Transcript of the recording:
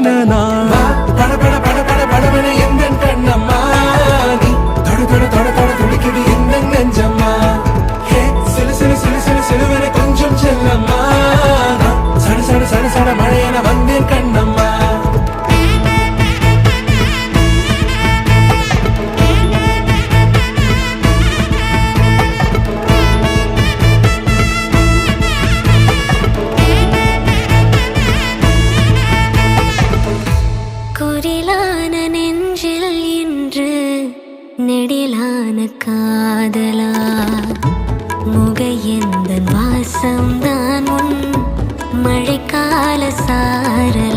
சில நாள் பட பட பட பட படவன எந்த கண்ணம்மா நீ தொட தொட தொட தொட துடிக்குது எந்த நெஞ்சம்மா ஹே சில சில சில சில சிலுவன கொஞ்சம் செல்லம்மா சட சட சட சட மழையன வந்தேன் கண்ணம்மா குரிலான நெஞ்சில் இன்று நெடிலான காதலா முகையெந்த வாசம்தான் உன் மழைக்கால சாரலா